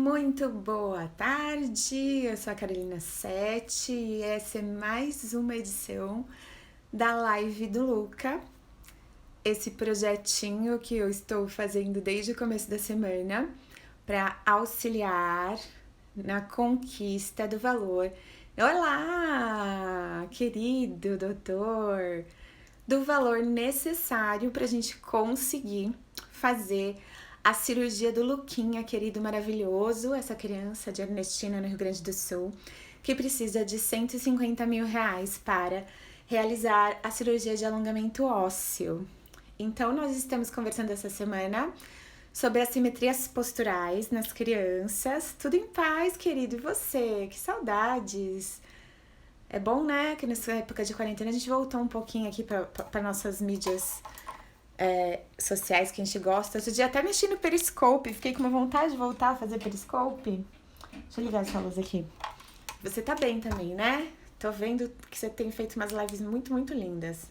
Muito boa tarde, eu sou a Carolina Sete e essa é mais uma edição da live do Luca, esse projetinho que eu estou fazendo desde o começo da semana para auxiliar na conquista do valor. Olá, querido doutor, do valor necessário para a gente conseguir fazer a cirurgia do Luquinha, querido maravilhoso, essa criança de Ernestina, no Rio Grande do Sul, que precisa de 150 mil reais para realizar a cirurgia de alongamento ósseo. Então, nós estamos conversando essa semana sobre assimetrias posturais nas crianças. Tudo em paz, querido. E você? Que saudades! É bom, né, que nessa época de quarentena a gente voltou um pouquinho aqui para nossas mídias sociais que a gente gosta. Outro dia até mexi no Periscope, fiquei com uma vontade de voltar a fazer Periscope. Deixa eu ligar essa luz aqui. Você tá bem também, né? Tô vendo que você tem feito umas lives muito, muito lindas.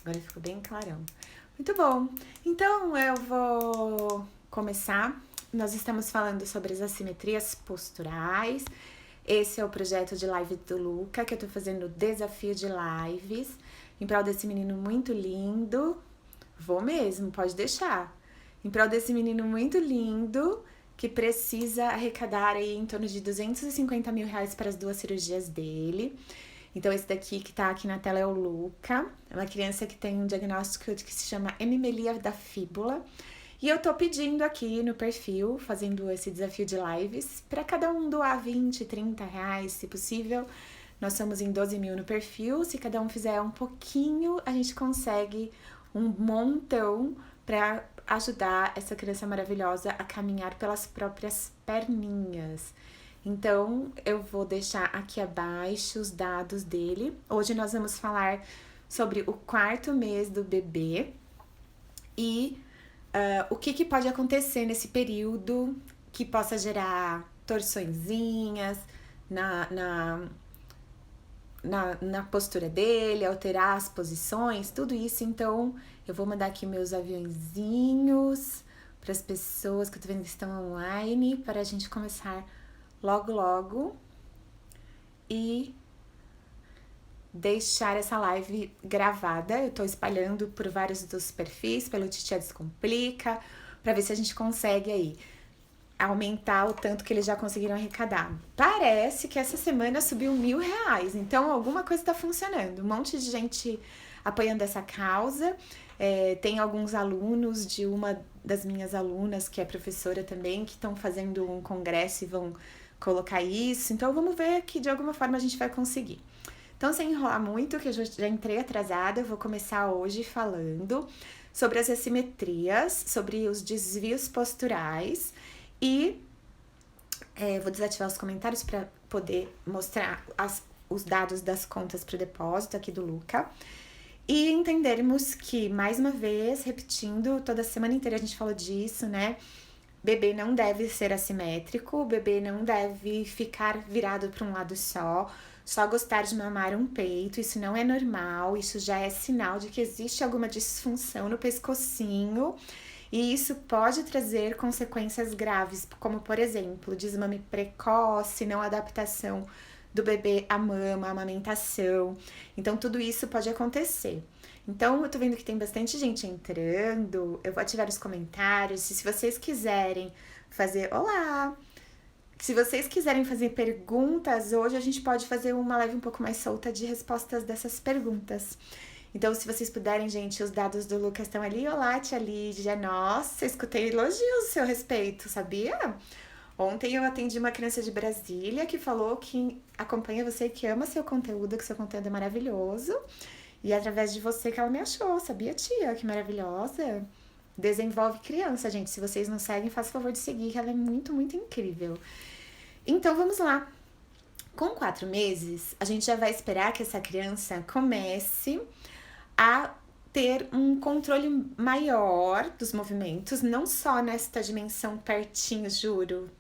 Agora ficou bem clarão. Muito bom. Então eu vou começar. Nós estamos falando sobre as assimetrias posturais. Esse é o projeto de live do Luca, que eu tô fazendo o desafio de lives em prol desse menino muito lindo. Vou mesmo, pode deixar. Em prol desse menino muito lindo, que precisa arrecadar aí em torno de 250 mil reais para as 2 cirurgias dele. Então, esse daqui que tá aqui na tela é o Luca. É uma criança que tem um diagnóstico que se chama hemimelia da fíbula. E eu tô pedindo aqui no perfil, fazendo esse desafio de lives, para cada um doar 20, 30 reais, se possível. Nós somos em 12 mil no perfil. Se cada um fizer um pouquinho, a gente consegue um montão para ajudar essa criança maravilhosa a caminhar pelas próprias perninhas. Então, eu vou deixar aqui abaixo os dados dele. Hoje nós vamos falar sobre o 4º mês do bebê e o que pode acontecer nesse período que possa gerar torçõezinhas na postura dele, alterar as posições, tudo isso. Então, eu vou mandar aqui meus aviãozinhos para as pessoas que eu tô vendo que estão online, para a gente começar logo e deixar essa live gravada. Eu tô espalhando por vários dos perfis, pelo Titia Descomplica, para ver se a gente consegue aí aumentar o tanto que eles já conseguiram arrecadar. Parece que essa semana subiu R$1.000, então alguma coisa tá funcionando. Um monte de gente apoiando essa causa. Tem alguns alunos de uma das minhas alunas, que é professora também, que estão fazendo um congresso e vão colocar isso. Então vamos ver que de alguma forma a gente vai conseguir. Então, sem enrolar muito, que eu já entrei atrasada, eu vou começar hoje falando sobre as assimetrias, sobre os desvios posturais e vou desativar os comentários para poder mostrar os dados das contas para o depósito aqui do Luca. E entendermos que, mais uma vez, repetindo, toda semana inteira a gente falou disso, né? Bebê não deve ser assimétrico, o bebê não deve ficar virado para um lado só gostar de mamar um peito, isso não é normal, isso já é sinal de que existe alguma disfunção no pescocinho e isso pode trazer consequências graves, como, por exemplo, desmame precoce, não adaptação do bebê à mama, à amamentação. Então, tudo isso pode acontecer. Então, eu tô vendo que tem bastante gente entrando, eu vou ativar os comentários, e se vocês quiserem fazer... Olá! Se vocês quiserem fazer perguntas, hoje a gente pode fazer uma live um pouco mais solta de respostas dessas perguntas. Então, se vocês puderem, gente, os dados do Lucas estão ali. Olá, tia Lídia. Nossa, escutei elogios a seu respeito, sabia? Ontem eu atendi uma criança de Brasília que falou que acompanha você, que ama seu conteúdo, que seu conteúdo é maravilhoso. E é através de você que ela me achou, sabia, tia? Que maravilhosa. Desenvolve criança, gente. Se vocês não seguem, faça o favor de seguir, que ela é muito, muito incrível. Então, vamos lá. Com 4 meses, a gente já vai esperar que essa criança comece a ter um controle maior dos movimentos, não só nesta dimensão pertinho, juro.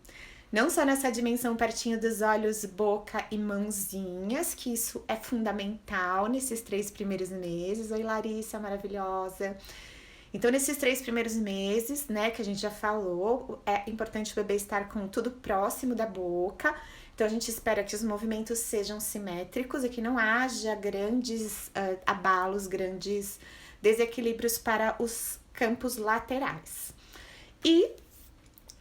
Não só nessa dimensão pertinho dos olhos, boca e mãozinhas, que isso é fundamental nesses 3 primeiros meses. Oi, Larissa, maravilhosa. Então, nesses 3 primeiros meses, né, que a gente já falou, é importante o bebê estar com tudo próximo da boca. Então, a gente espera que os movimentos sejam simétricos e que não haja grandes abalos, grandes desequilíbrios para os campos laterais. E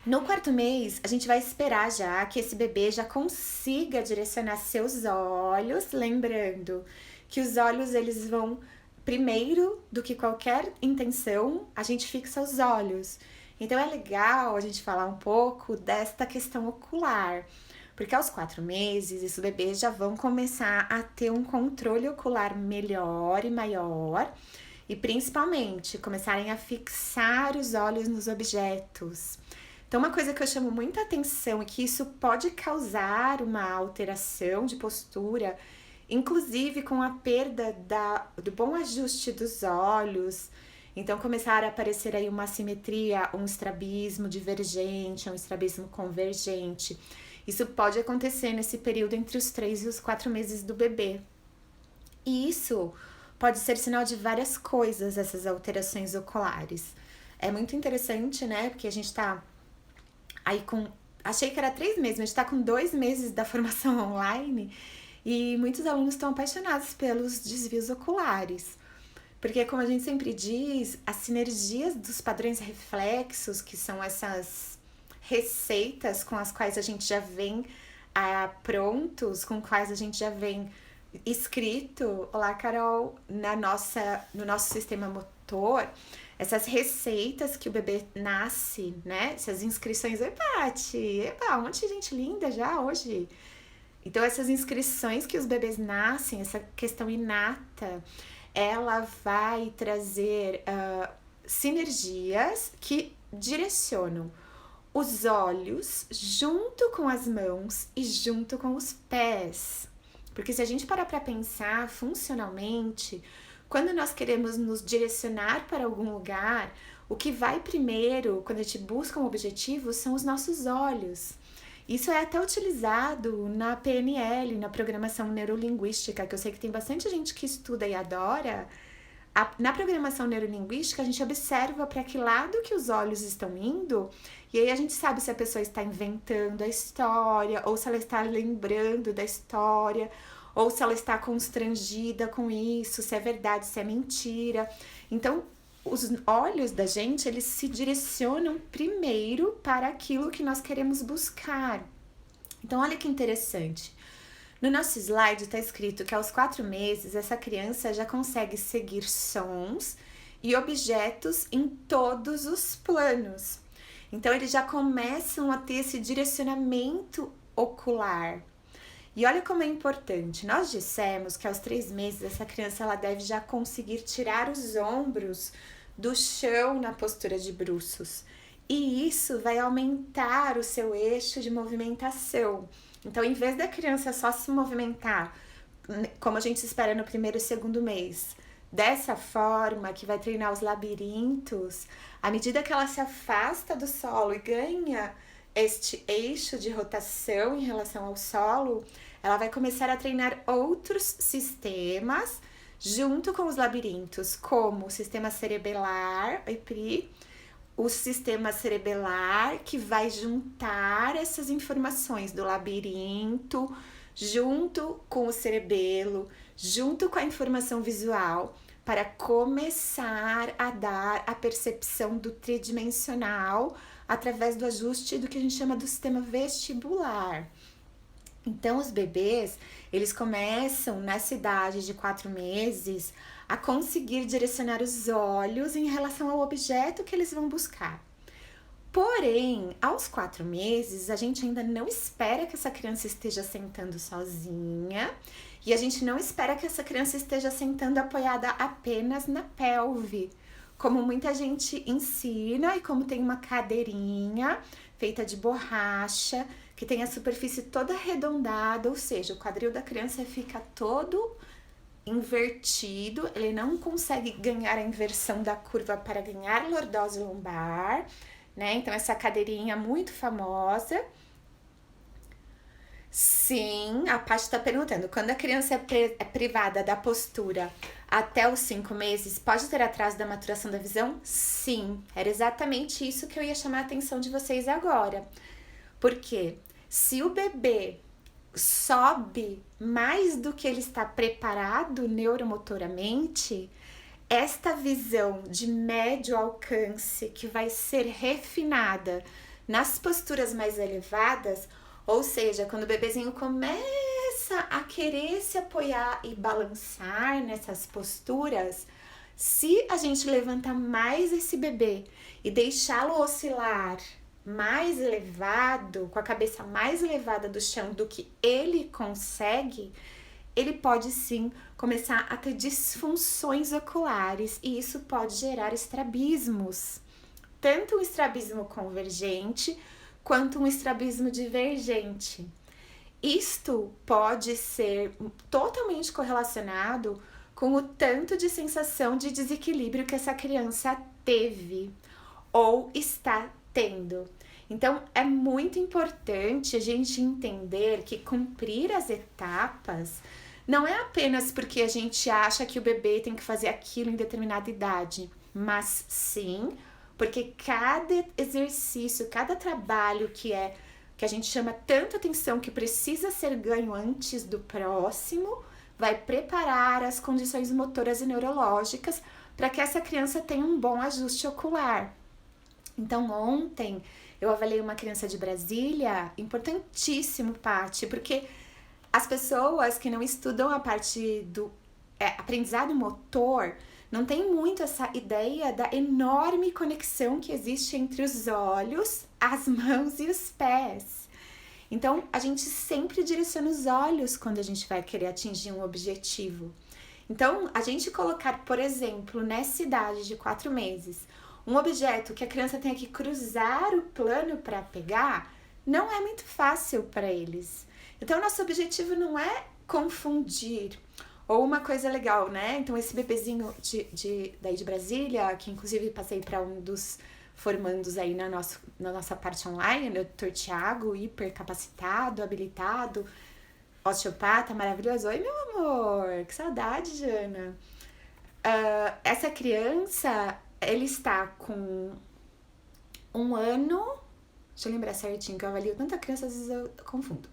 no 4 mês, a gente vai esperar já que esse bebê já consiga direcionar seus olhos, lembrando que os olhos eles vão primeiro do que qualquer intenção, a gente fixa os olhos. Então é legal a gente falar um pouco desta questão ocular, porque aos 4 meses, esses bebês já vão começar a ter um controle ocular melhor e maior, e principalmente começarem a fixar os olhos nos objetos. Então, uma coisa que eu chamo muita atenção é que isso pode causar uma alteração de postura, inclusive com a perda do bom ajuste dos olhos. Então, começar a aparecer aí uma assimetria, um estrabismo divergente, um estrabismo convergente. Isso pode acontecer nesse período entre os 3 e os 4 meses do bebê. E isso pode ser sinal de várias coisas, essas alterações oculares. É muito interessante, né? Porque a gente tá aí achei que era 3 meses, mas a gente tá com 2 meses da formação online e muitos alunos estão apaixonados pelos desvios oculares. Porque, como a gente sempre diz, as sinergias dos padrões reflexos, que são essas receitas com as quais a gente já vem prontos, com quais a gente já vem escrito, olá Carol, no nosso sistema motor, essas receitas que o bebê nasce, né? Essas inscrições, oi Paty, um monte de gente linda já hoje. Então essas inscrições que os bebês nascem, essa questão inata, ela vai trazer sinergias que direcionam os olhos junto com as mãos e junto com os pés. Porque se a gente parar para pensar funcionalmente, quando nós queremos nos direcionar para algum lugar, o que vai primeiro, quando a gente busca um objetivo, são os nossos olhos. Isso é até utilizado na PNL, na programação neurolinguística, que eu sei que tem bastante gente que estuda e adora. Na programação neurolinguística, a gente observa para que lado que os olhos estão indo, e aí a gente sabe se a pessoa está inventando a história, ou se ela está lembrando da história, ou se ela está constrangida com isso, se é verdade, se é mentira. Então, os olhos da gente, eles se direcionam primeiro para aquilo que nós queremos buscar. Então, olha que interessante. No nosso slide está escrito que aos 4 meses, essa criança já consegue seguir sons e objetos em todos os planos. Então, eles já começam a ter esse direcionamento ocular. E olha como é importante. Nós dissemos que aos 3 meses, essa criança ela deve já conseguir tirar os ombros do chão na postura de bruços. E isso vai aumentar o seu eixo de movimentação. Então, em vez da criança só se movimentar, como a gente espera no 1º e 2º mês, dessa forma que vai treinar os labirintos, à medida que ela se afasta do solo e ganha este eixo de rotação em relação ao solo, ela vai começar a treinar outros sistemas junto com os labirintos, como o sistema cerebelar, o sistema cerebelar que vai juntar essas informações do labirinto junto com o cerebelo, junto com a informação visual, para começar a dar a percepção do tridimensional através do ajuste do que a gente chama do sistema vestibular. Então, os bebês, eles começam nessa idade de 4 meses a conseguir direcionar os olhos em relação ao objeto que eles vão buscar. Porém, aos 4 meses, a gente ainda não espera que essa criança esteja sentando sozinha e a gente não espera que essa criança esteja sentando apoiada apenas na pelve, como muita gente ensina e como tem uma cadeirinha feita de borracha, que tem a superfície toda arredondada, ou seja, o quadril da criança fica todo invertido, ele não consegue ganhar a inversão da curva para ganhar lordose lombar, né? Então, essa cadeirinha muito famosa. Sim, a Paty está perguntando, quando a criança é privada da postura até os 5 meses, pode ter atraso da maturação da visão? Sim, era exatamente isso que eu ia chamar a atenção de vocês agora. Porque se o bebê sobe mais do que ele está preparado neuromotoramente, esta visão de médio alcance que vai ser refinada nas posturas mais elevadas, ou seja, quando o bebezinho começa a querer se apoiar e balançar nessas posturas, se a gente levantar mais esse bebê e deixá-lo oscilar mais elevado, com a cabeça mais elevada do chão do que ele consegue, ele pode sim começar a ter disfunções oculares e isso pode gerar estrabismos. Tanto um estrabismo convergente quanto um estrabismo divergente. Isto pode ser totalmente correlacionado com o tanto de sensação de desequilíbrio que essa criança teve ou está tendo. Então, é muito importante a gente entender que cumprir as etapas não é apenas porque a gente acha que o bebê tem que fazer aquilo em determinada idade, mas sim porque cada exercício, cada trabalho que a gente chama tanta atenção que precisa ser ganho antes do próximo, vai preparar as condições motoras e neurológicas para que essa criança tenha um bom ajuste ocular. Então, ontem eu avaliei uma criança de Brasília, importantíssimo, Paty, porque as pessoas que não estudam a parte do aprendizado motor não tem muito essa ideia da enorme conexão que existe entre os olhos, as mãos e os pés. Então, a gente sempre direciona os olhos quando a gente vai querer atingir um objetivo. Então, a gente colocar, por exemplo, nessa idade de 4 meses, um objeto que a criança tenha que cruzar o plano para pegar, não é muito fácil para eles. Então, nosso objetivo não é confundir. Ou uma coisa legal, né? Então, esse bebezinho daí de Brasília, que inclusive passei para um dos formandos aí na nossa parte online, né? O Dr. Tiago, hiper capacitado, habilitado, osteopata, maravilhoso. Oi, meu amor, que saudade, Jana. Essa criança, ele está com 1 ano, deixa eu lembrar certinho, que eu avalio tanta criança, às vezes eu confundo.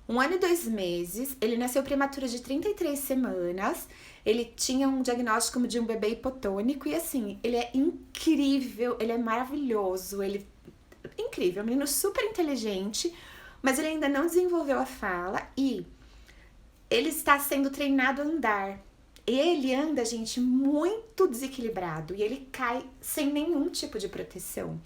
1 ano e 2 meses, ele nasceu prematuro de 33 semanas, ele tinha um diagnóstico de um bebê hipotônico e assim, ele é incrível, ele é maravilhoso, ele é incrível, um menino super inteligente, mas ele ainda não desenvolveu a fala e ele está sendo treinado a andar. Ele anda, gente, muito desequilibrado e ele cai sem nenhum tipo de proteção.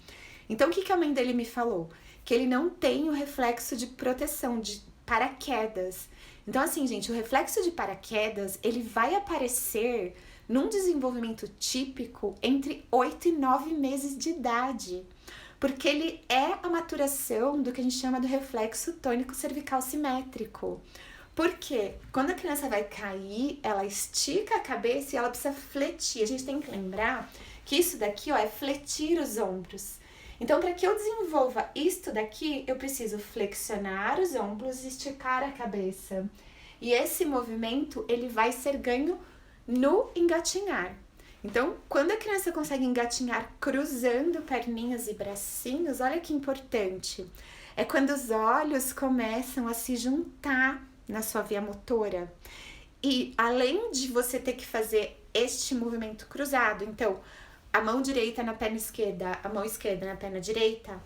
Então, o que a mãe dele me falou? Que ele não tem o reflexo de proteção, de paraquedas. Então, assim, gente, o reflexo de paraquedas, ele vai aparecer num desenvolvimento típico entre 8 e 9 meses de idade. Porque ele é a maturação do que a gente chama do reflexo tônico cervical simétrico. Porque quando a criança vai cair, ela estica a cabeça e ela precisa fletir. A gente tem que lembrar que isso daqui, ó, é fletir os ombros. Então, para que eu desenvolva isto daqui, eu preciso flexionar os ombros e esticar a cabeça. E esse movimento, ele vai ser ganho no engatinhar. Então, quando a criança consegue engatinhar cruzando perninhas e bracinhos, olha que importante. É quando os olhos começam a se juntar na sua via motora. E além de você ter que fazer este movimento cruzado, então, a mão direita na perna esquerda, a mão esquerda na perna direita,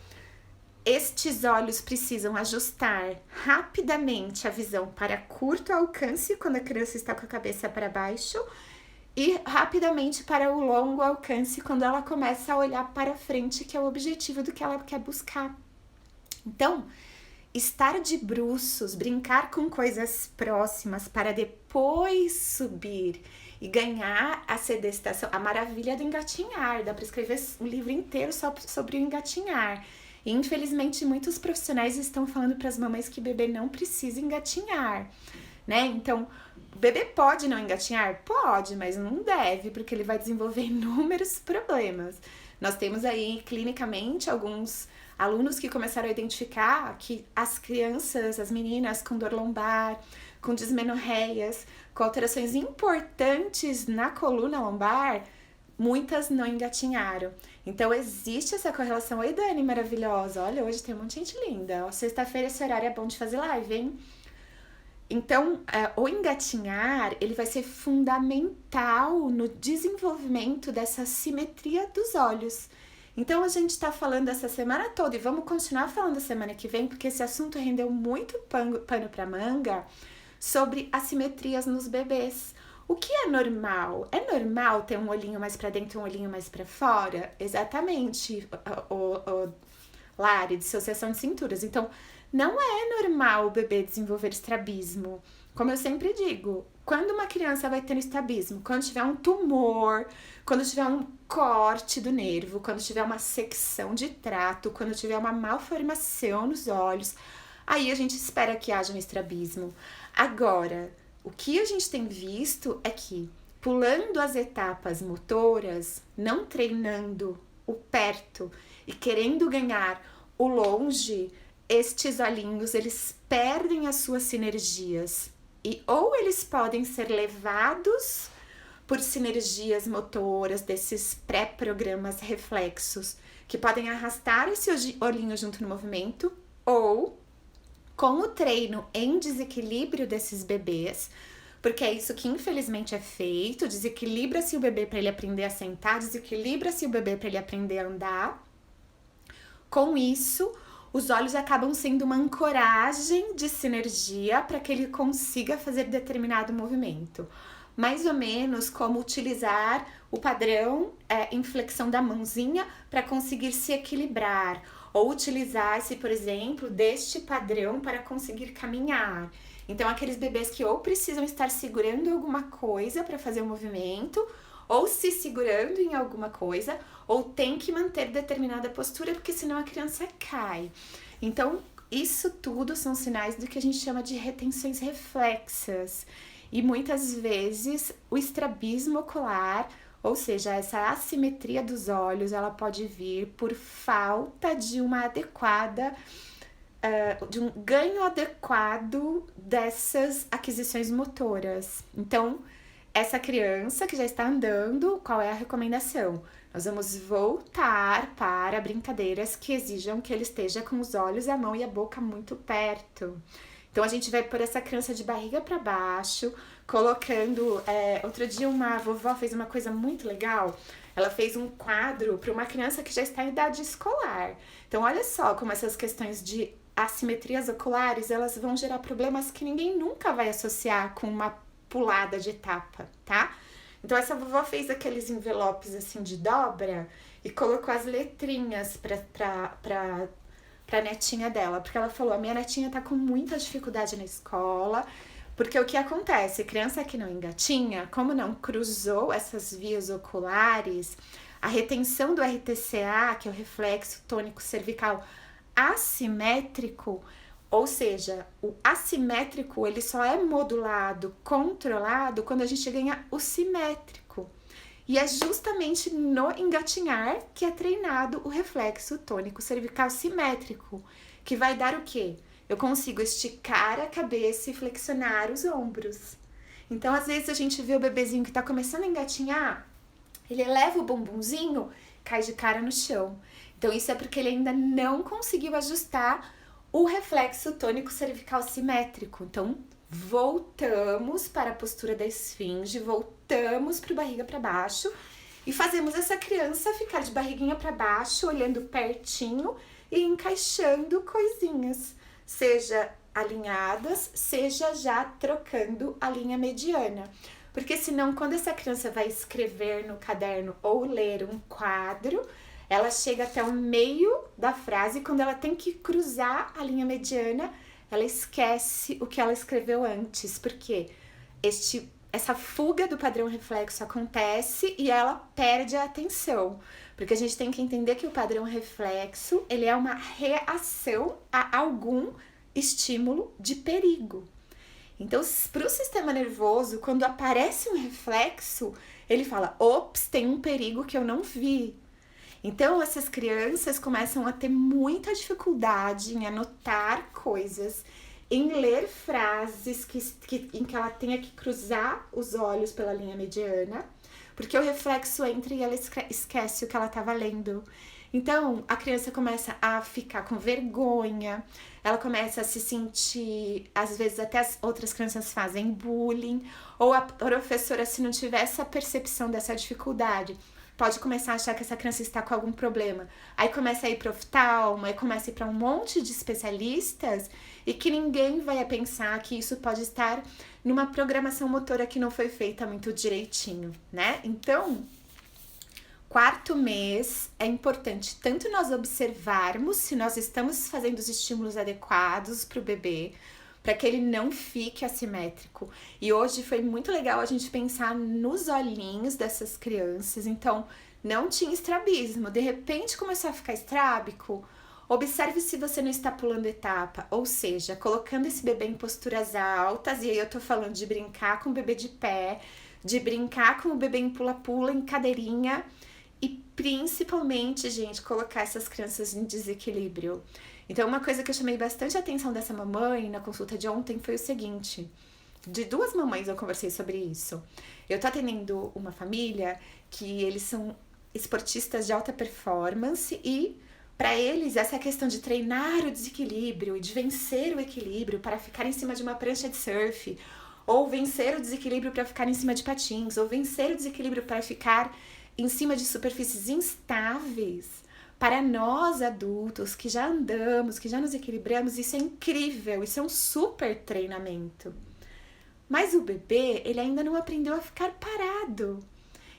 estes olhos precisam ajustar rapidamente a visão para curto alcance, quando a criança está com a cabeça para baixo, e rapidamente para o longo alcance, quando ela começa a olhar para frente, que é o objetivo do que ela quer buscar. Então, estar de bruços, brincar com coisas próximas para depois subir e ganhar a sedestação, a maravilha do engatinhar. Dá para escrever um livro inteiro só sobre o engatinhar. E, infelizmente, muitos profissionais estão falando para as mamães que bebê não precisa engatinhar, né? Então, o bebê pode não engatinhar? Pode, mas não deve, porque ele vai desenvolver inúmeros problemas. Nós temos aí, clinicamente, alguns alunos que começaram a identificar que as crianças, as meninas com dor lombar, com dismenorreias, com alterações importantes na coluna lombar, muitas não engatinharam. Então, existe essa correlação. Oi, Dani, maravilhosa. Olha, hoje tem um monte de gente linda. Sexta-feira esse horário é bom de fazer live, hein? Então, o engatinhar, ele vai ser fundamental no desenvolvimento dessa simetria dos olhos. Então, a gente tá falando essa semana toda e vamos continuar falando a semana que vem, porque esse assunto rendeu muito pano pra manga sobre assimetrias nos bebês. O que é normal? É normal ter um olhinho mais pra dentro e um olhinho mais pra fora? Exatamente, Lari, dissociação de cinturas. Então, não é normal o bebê desenvolver estrabismo. Como eu sempre digo, quando uma criança vai ter estrabismo? Quando tiver um tumor, quando tiver um corte do nervo, quando tiver uma secção de trato, quando tiver uma malformação nos olhos, aí a gente espera que haja um estrabismo. Agora, o que a gente tem visto é que, pulando as etapas motoras, não treinando o perto e querendo ganhar o longe, estes olhinhos, eles perdem as suas sinergias. E ou eles podem ser levados por sinergias motoras desses pré-programas reflexos, que podem arrastar esse olhinho junto no movimento, ou com o treino em desequilíbrio desses bebês, porque é isso que infelizmente é feito, desequilibra-se o bebê para ele aprender a sentar, desequilibra-se o bebê para ele aprender a andar. Com isso, os olhos acabam sendo uma ancoragem de sinergia para que ele consiga fazer determinado movimento. Mais ou menos como utilizar o padrão em flexão da mãozinha para conseguir se equilibrar, ou utilizar-se, por exemplo, deste padrão para conseguir caminhar. Então, aqueles bebês que ou precisam estar segurando alguma coisa para fazer o movimento, ou se segurando em alguma coisa, ou tem que manter determinada postura, porque senão a criança cai. Então, isso tudo são sinais do que a gente chama de retenções reflexas. E muitas vezes o estrabismo ocular, ou seja, essa assimetria dos olhos, ela pode vir por falta de uma adequada, de um ganho adequado dessas aquisições motoras. Então, essa criança que já está andando, qual é a recomendação? Nós vamos voltar para brincadeiras que exijam que ele esteja com os olhos, a mão e a boca muito perto. Então, a gente vai pôr essa criança de barriga para baixo, colocando... outro dia, uma vovó fez uma coisa muito legal. Ela fez um quadro para uma criança que já está em idade escolar. Então, olha só como essas questões de assimetrias oculares, elas vão gerar problemas que ninguém nunca vai associar com uma pulada de etapa, tá? Então, essa vovó fez aqueles envelopes assim de dobra e colocou as letrinhas pra netinha dela, porque ela falou, a minha netinha tá com muita dificuldade na escola, porque o que acontece? Criança que não engatinha, como não cruzou essas vias oculares, a retenção do RTCA, que é o reflexo tônico cervical assimétrico, ou seja, o assimétrico ele só é modulado, controlado, quando a gente ganha o simétrico. E é justamente no engatinhar que é treinado o reflexo tônico cervical simétrico, que vai dar o quê? Eu consigo esticar a cabeça e flexionar os ombros. Então, às vezes, a gente vê o bebezinho que tá começando a engatinhar, ele eleva o bumbumzinho, cai de cara no chão. Então, isso é porque ele ainda não conseguiu ajustar o reflexo tônico cervical simétrico. Então, voltamos para a postura da esfinge, voltamos para a barriga para baixo e fazemos essa criança ficar de barriguinha para baixo, olhando pertinho e encaixando coisinhas, seja alinhadas, seja já trocando a linha mediana. Porque senão, quando essa criança vai escrever no caderno ou ler um quadro, ela chega até o meio da frase e quando ela tem que cruzar a linha mediana, ela esquece o que ela escreveu antes, porque essa fuga do padrão reflexo acontece e ela perde a atenção. Porque a gente tem que entender que o padrão reflexo, ele é uma reação a algum estímulo de perigo. Então, para o sistema nervoso, quando aparece um reflexo, ele fala, ops, tem um perigo que eu não vi. Então, essas crianças começam a ter muita dificuldade em anotar coisas, em ler frases em que ela tenha que cruzar os olhos pela linha mediana, porque o reflexo entra e ela esquece o que ela estava lendo. Então, a criança começa a ficar com vergonha, ela começa a se sentir, às vezes até as outras crianças fazem bullying, ou a professora, se não tiver essa percepção dessa dificuldade, pode começar a achar que essa criança está com algum problema. Aí começa a ir para oftalmo, aí começa a ir para um monte de especialistas e que ninguém vai pensar que isso pode estar numa programação motora que não foi feita muito direitinho, né? Então, 4º mês é importante tanto nós observarmos se nós estamos fazendo os estímulos adequados para o bebê, para que ele não fique assimétrico. E hoje foi muito legal a gente pensar nos olhinhos dessas crianças. Então, não tinha estrabismo. De repente começou a ficar estrábico. Observe se você não está pulando etapa, ou seja, colocando esse bebê em posturas altas, e aí eu tô falando de brincar com o bebê de pé, de brincar com o bebê em pula-pula, em cadeirinha, e principalmente, gente, colocar essas crianças em desequilíbrio. Então, uma coisa que eu chamei bastante a atenção dessa mamãe na consulta de ontem foi o seguinte: de 2 mamães eu conversei sobre isso. Eu tô atendendo uma família que eles são esportistas de alta performance e para eles essa questão de treinar o desequilíbrio e de vencer o equilíbrio para ficar em cima de uma prancha de surf, ou vencer o desequilíbrio para ficar em cima de patins, ou vencer o desequilíbrio para ficar em cima de superfícies instáveis. Para nós adultos que já andamos, que já nos equilibramos, isso é incrível, isso é um super treinamento. Mas o bebê, ele ainda não aprendeu a ficar parado.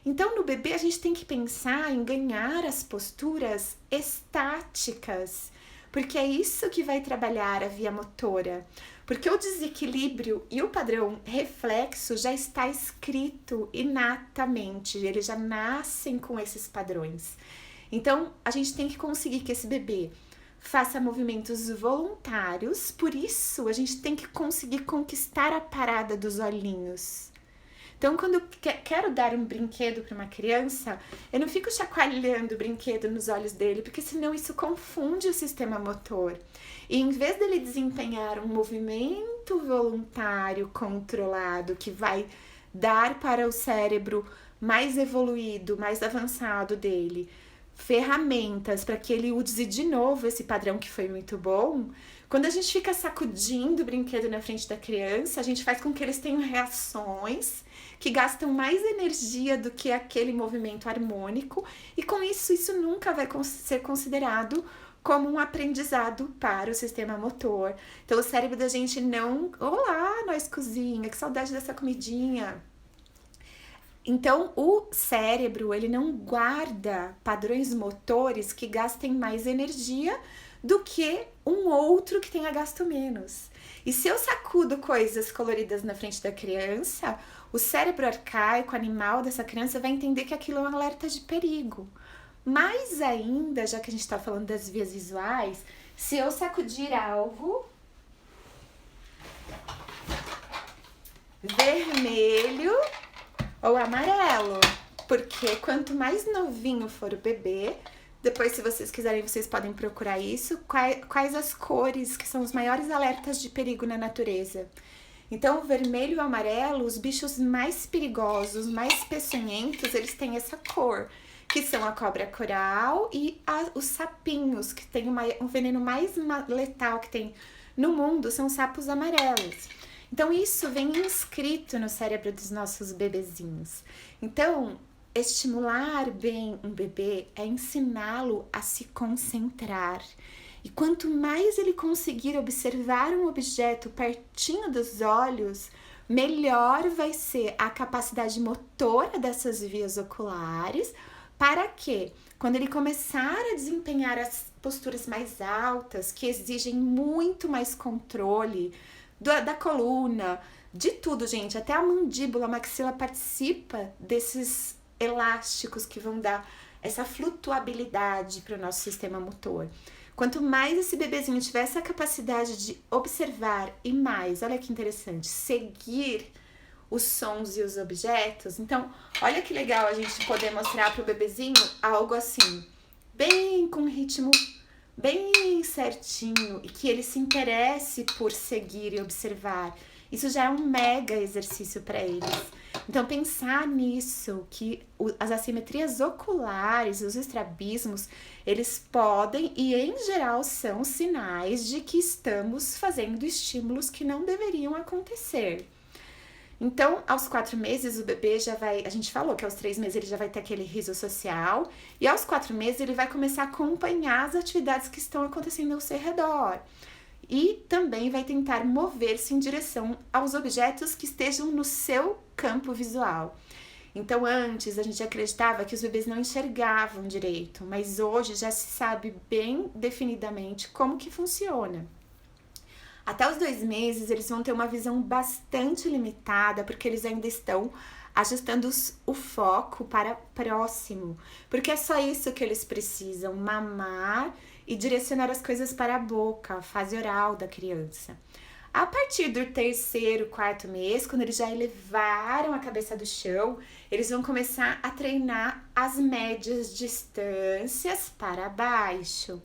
Então, no bebê, a gente tem que pensar em ganhar as posturas estáticas, porque é isso que vai trabalhar a via motora. Porque o desequilíbrio e o padrão reflexo já está escrito inatamente, eles já nascem com esses padrões. Então, a gente tem que conseguir que esse bebê faça movimentos voluntários, por isso a gente tem que conseguir conquistar a parada dos olhinhos. Então, quando eu quero dar um brinquedo para uma criança, eu não fico chacoalhando o brinquedo nos olhos dele, porque senão isso confunde o sistema motor. E em vez dele desempenhar um movimento voluntário controlado que vai dar para o cérebro mais evoluído, mais avançado dele, ferramentas para que ele use de novo esse padrão que foi muito bom, quando a gente fica sacudindo o brinquedo na frente da criança, a gente faz com que eles tenham reações que gastam mais energia do que aquele movimento harmônico, e com isso, isso nunca vai ser considerado como um aprendizado para o sistema motor. Então, o cérebro da gente não... Olá, nós cozinha, que saudade dessa comidinha! Então, o cérebro, ele não guarda padrões motores que gastem mais energia do que um outro que tenha gasto menos. E se eu sacudo coisas coloridas na frente da criança, o cérebro arcaico, animal dessa criança vai entender que aquilo é um alerta de perigo. Mais ainda, já que a gente está falando das vias visuais, se eu sacudir algo vermelho ou amarelo, porque quanto mais novinho for o bebê, depois, se vocês quiserem, vocês podem procurar isso, quais as cores que são os maiores alertas de perigo na natureza. Então, o vermelho e o amarelo, os bichos mais perigosos, mais peçonhentos, eles têm essa cor, que são a cobra coral e os sapinhos, que tem um veneno mais letal que tem no mundo, são sapos amarelos. Então, isso vem inscrito no cérebro dos nossos bebezinhos. Então, estimular bem um bebê é ensiná-lo a se concentrar. E quanto mais ele conseguir observar um objeto pertinho dos olhos, melhor vai ser a capacidade motora dessas vias oculares, para que, quando ele começar a desempenhar as posturas mais altas, que exigem muito mais controle da coluna, de tudo, gente, até a mandíbula, a maxila participa desses elásticos que vão dar essa flutuabilidade para o nosso sistema motor. Quanto mais esse bebezinho tiver essa capacidade de observar e mais, olha que interessante, seguir os sons e os objetos. Então, olha que legal a gente poder mostrar para o bebezinho algo assim. bem com um ritmo bem certinho e que ele se interesse por seguir e observar. Isso já é um mega exercício para eles. Então, pensar nisso, que as assimetrias oculares, os estrabismos, eles podem e, em geral, são sinais de que estamos fazendo estímulos que não deveriam acontecer. Então, aos 4 meses, o bebê já vai... A gente falou que aos 3 meses ele já vai ter aquele riso social. E aos 4 meses ele vai começar a acompanhar as atividades que estão acontecendo ao seu redor. E também vai tentar mover-se em direção aos objetos que estejam no seu campo visual. Então, antes a gente acreditava que os bebês não enxergavam direito, mas hoje já se sabe bem definidamente como que funciona. Até os 2 meses, eles vão ter uma visão bastante limitada, porque eles ainda estão ajustando o foco para próximo. Porque é só isso que eles precisam, mamar e direcionar as coisas para a boca, a fase oral da criança. A partir do 3º, 4º mês, quando eles já elevaram a cabeça do chão, eles vão começar a treinar as médias distâncias para baixo.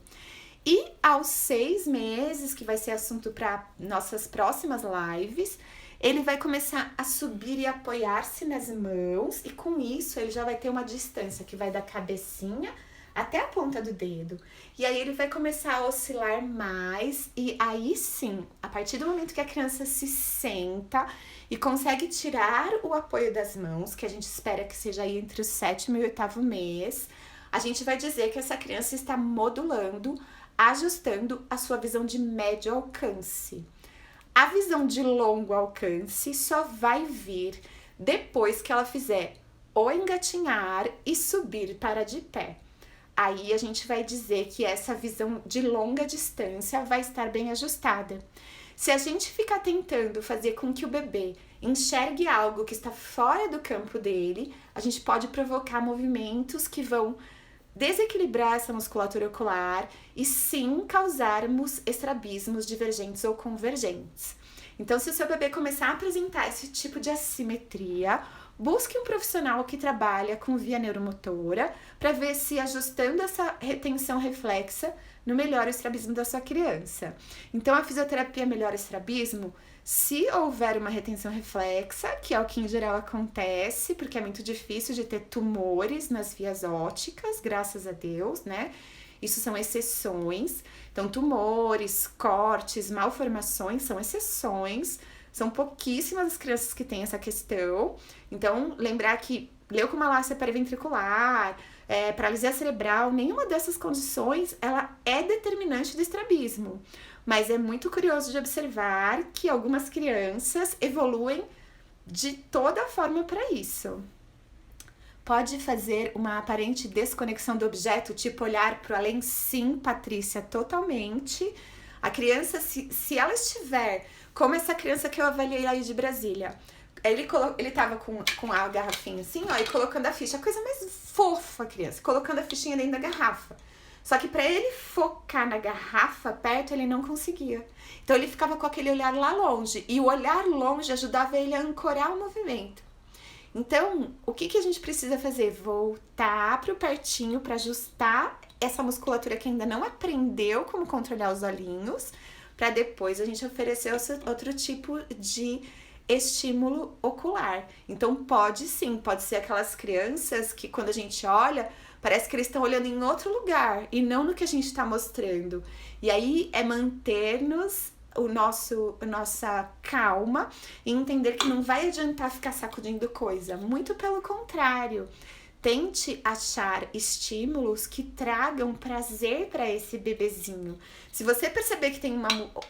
E aos 6 meses, que vai ser assunto para nossas próximas lives, ele vai começar a subir e apoiar-se nas mãos, e com isso ele já vai ter uma distância que vai da cabecinha até a ponta do dedo. E aí ele vai começar a oscilar mais, e aí sim, a partir do momento que a criança se senta e consegue tirar o apoio das mãos, que a gente espera que seja aí entre o 7º e o 8º mês, a gente vai dizer que essa criança está modulando, ajustando a sua visão de médio alcance. A visão de longo alcance só vai vir depois que ela fizer o engatinhar e subir para de pé. Aí a gente vai dizer que essa visão de longa distância vai estar bem ajustada. Se a gente ficar tentando fazer com que o bebê enxergue algo que está fora do campo dele, a gente pode provocar movimentos que vão desequilibrar essa musculatura ocular e sim causarmos estrabismos divergentes ou convergentes. Então, se o seu bebê começar a apresentar esse tipo de assimetria, busque um profissional que trabalha com via neuromotora para ver se ajustando essa retenção reflexa no melhora o estrabismo da sua criança. Então, a fisioterapia melhora o estrabismo se houver uma retenção reflexa, que é o que em geral acontece, porque é muito difícil de ter tumores nas vias ópticas, graças a Deus, né? Isso são exceções. Então, tumores, cortes, malformações são exceções. São pouquíssimas as crianças que têm essa questão. Então, lembrar que leucomalácia periventricular, paralisia cerebral, nenhuma dessas condições, ela é determinante do estrabismo. Mas é muito curioso de observar que algumas crianças evoluem de toda forma para isso. Pode fazer uma aparente desconexão do objeto, tipo olhar para o além? Sim, Patrícia, totalmente. A criança, se ela estiver, como essa criança que eu avaliei aí de Brasília, ele tava com a garrafinha assim, ó, e colocando a ficha, a coisa mais fofa, a criança, colocando a fichinha dentro da garrafa. Só que para ele focar na garrafa perto, ele não conseguia. Então ele ficava com aquele olhar lá longe, e o olhar longe ajudava ele a ancorar o movimento. Então, o que a gente precisa fazer? Voltar pro pertinho para ajustar essa musculatura que ainda não aprendeu como controlar os olhinhos, para depois a gente oferecer outro tipo de estímulo ocular. Então, pode sim, pode ser aquelas crianças que quando a gente olha, parece que eles estão olhando em outro lugar e não no que a gente está mostrando. E aí é manter-nos nossa calma e entender que não vai adiantar ficar sacudindo coisa. Muito pelo contrário. Tente achar estímulos que tragam prazer para esse bebezinho. Se você perceber que tem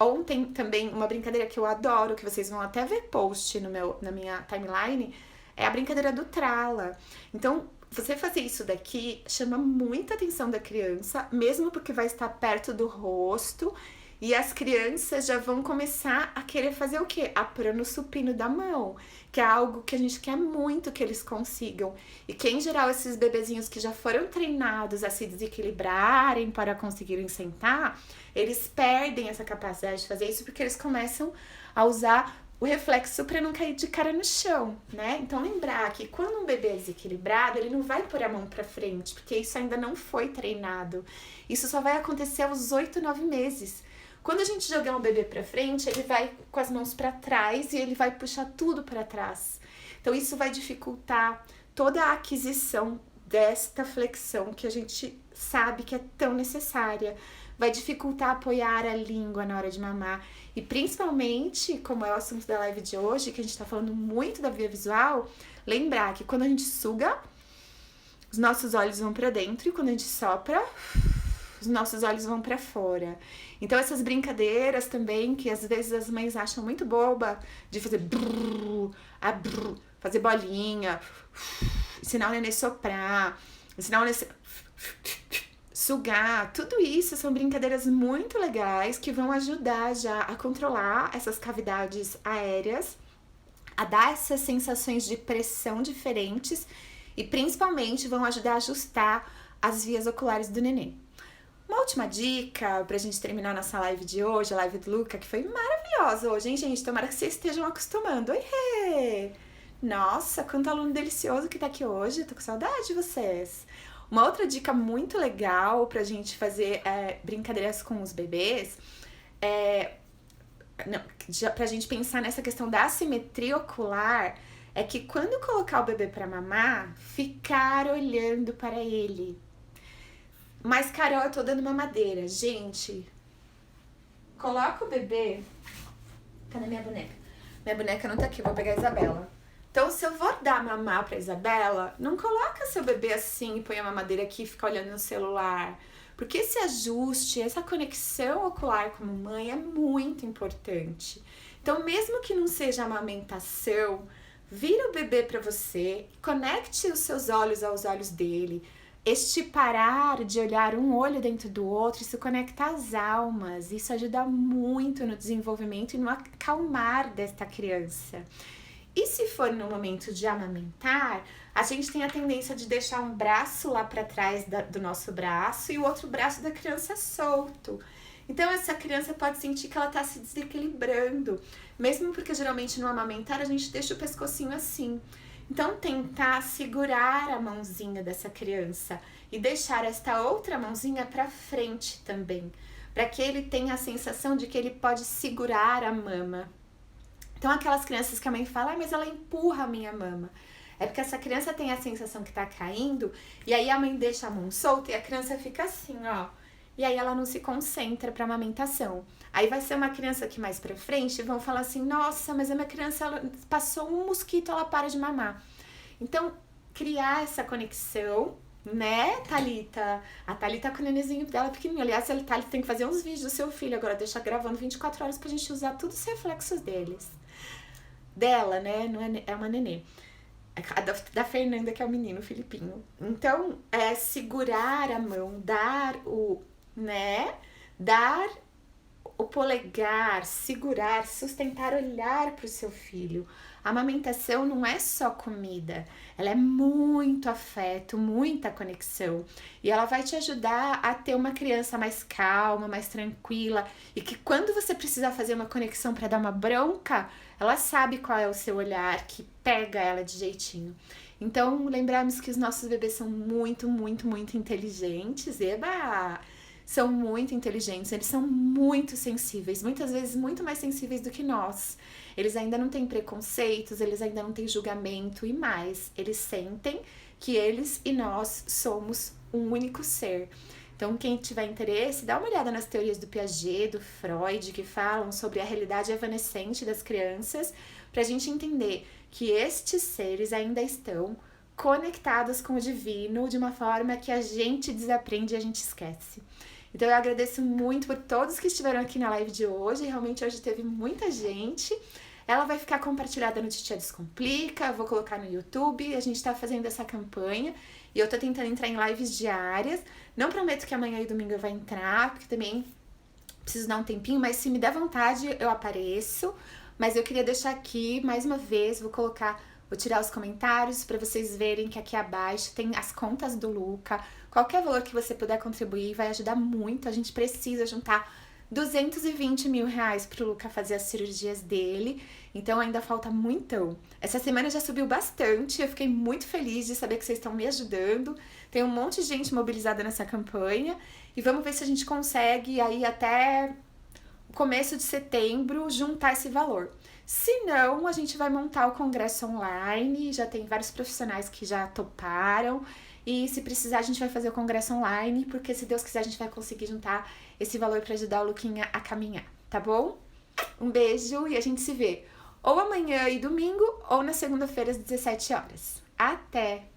ontem também uma brincadeira que eu adoro, que vocês vão até ver post na minha timeline, é a brincadeira do trala. Então, você fazer isso daqui chama muita atenção da criança, mesmo porque vai estar perto do rosto, e as crianças já vão começar a querer fazer o quê? A pôr no supino da mão, que é algo que a gente quer muito que eles consigam. E que, em geral, esses bebezinhos que já foram treinados a se desequilibrarem para conseguirem sentar, eles perdem essa capacidade de fazer isso porque eles começam a usar o reflexo para não cair de cara no chão, né? Então lembrar que quando um bebê é desequilibrado, ele não vai pôr a mão para frente, porque isso ainda não foi treinado. Isso só vai acontecer aos 8, 9 meses. Quando a gente jogar um bebê para frente, ele vai com as mãos para trás e ele vai puxar tudo para trás. Então isso vai dificultar toda a aquisição desta flexão que a gente sabe que é tão necessária. Vai dificultar apoiar a língua na hora de mamar. E principalmente, como é o assunto da live de hoje, que a gente tá falando muito da via visual, lembrar que quando a gente suga, os nossos olhos vão para dentro, e quando a gente sopra, os nossos olhos vão para fora. Então essas brincadeiras também, que às vezes as mães acham muito boba, de fazer brrr, fazer bolinha, ensinar o nenê soprar, ensinar o nenê sugar, tudo isso são brincadeiras muito legais que vão ajudar já a controlar essas cavidades aéreas, a dar essas sensações de pressão diferentes e principalmente vão ajudar a ajustar as vias oculares do nenê. Uma última dica pra gente terminar nossa live de hoje, a live do Luca, que foi maravilhosa hoje, hein, gente? Tomara que vocês estejam acostumando. Oi, Rê! Nossa, quanto aluno delicioso que tá aqui hoje, tô com saudade de vocês. Uma outra dica muito legal pra gente fazer brincadeiras com os bebês pra gente pensar nessa questão da assimetria ocular é que quando colocar o bebê pra mamar, ficar olhando para ele. Mas, Carol, eu tô dando mamadeira. Gente, coloca o bebê... Cadê minha boneca? Minha boneca não tá aqui, vou pegar a Isabela. Então, se eu vou dar mamar pra Isabela, não coloca seu bebê assim e põe a mamadeira aqui e fica olhando no celular. Porque esse ajuste, essa conexão ocular como mãe é muito importante. Então, mesmo que não seja amamentação, vira o bebê pra você, conecte os seus olhos aos olhos dele. Este parar de olhar um olho dentro do outro, isso conecta as almas. Isso ajuda muito no desenvolvimento e no acalmar desta criança. E se for no momento de amamentar, a gente tem a tendência de deixar um braço lá para trás do nosso braço e o outro braço da criança solto. Então essa criança pode sentir que ela está se desequilibrando, mesmo porque geralmente no amamentar a gente deixa o pescocinho assim. Então tentar segurar a mãozinha dessa criança e deixar esta outra mãozinha para frente também, para que ele tenha a sensação de que ele pode segurar a mama. Então aquelas crianças que a mãe fala, mas ela empurra a minha mama. É porque essa criança tem a sensação que tá caindo, e aí a mãe deixa a mão solta e a criança fica assim, ó. E aí ela não se concentra pra amamentação. Aí vai ser uma criança que mais pra frente vão falar assim, nossa, mas a minha criança ela passou um mosquito, ela para de mamar. Então, criar essa conexão, né, Thalita? A Thalita com o nenenzinho dela pequenininho. Aliás, a Thalita tem que fazer uns vídeos do seu filho agora, deixar gravando 24 horas pra gente usar todos os reflexos dela, né? Não é uma nenê. Da Fernanda, que é o menino, o Filipinho. Então, segurar a mão, dar o polegar, segurar, sustentar, olhar para o seu filho. A amamentação não é só comida, ela é muito afeto, muita conexão. E ela vai te ajudar a ter uma criança mais calma, mais tranquila. E que quando você precisar fazer uma conexão para dar uma bronca, ela sabe qual é o seu olhar, que pega ela de jeitinho. Então, lembrarmos que os nossos bebês são muito, muito, muito inteligentes. Eba! São muito inteligentes, eles são muito sensíveis, muitas vezes muito mais sensíveis do que nós. Eles ainda não têm preconceitos, eles ainda não têm julgamento e mais, eles sentem que eles e nós somos um único ser. Então, quem tiver interesse, dá uma olhada nas teorias do Piaget, do Freud, que falam sobre a realidade evanescente das crianças, para a gente entender que estes seres ainda estão conectados com o divino de uma forma que a gente desaprende e a gente esquece. Então eu agradeço muito por todos que estiveram aqui na live de hoje, realmente hoje teve muita gente. Ela vai ficar compartilhada no Titia Descomplica, eu vou colocar no YouTube, a gente tá fazendo essa campanha e eu tô tentando entrar em lives diárias. Não prometo que amanhã e domingo eu vou entrar, porque também preciso dar um tempinho, mas se me der vontade eu apareço. Mas eu queria deixar aqui, mais uma vez, vou tirar os comentários para vocês verem que aqui abaixo tem as contas do Luca. Qualquer valor que você puder contribuir vai ajudar muito. A gente precisa juntar R$ 220 mil pro Luca fazer as cirurgias dele, então ainda falta muitão. Essa semana já subiu bastante, eu fiquei muito feliz de saber que vocês estão me ajudando. Tem um monte de gente mobilizada nessa campanha e vamos ver se a gente consegue aí até o começo de setembro juntar esse valor. Se não, a gente vai montar o congresso online, já tem vários profissionais que já toparam. E se precisar, a gente vai fazer o congresso online, porque se Deus quiser, a gente vai conseguir juntar esse valor para ajudar o Luquinha a caminhar, tá bom? Um beijo e a gente se vê ou amanhã e domingo ou na segunda-feira às 17 horas. Até!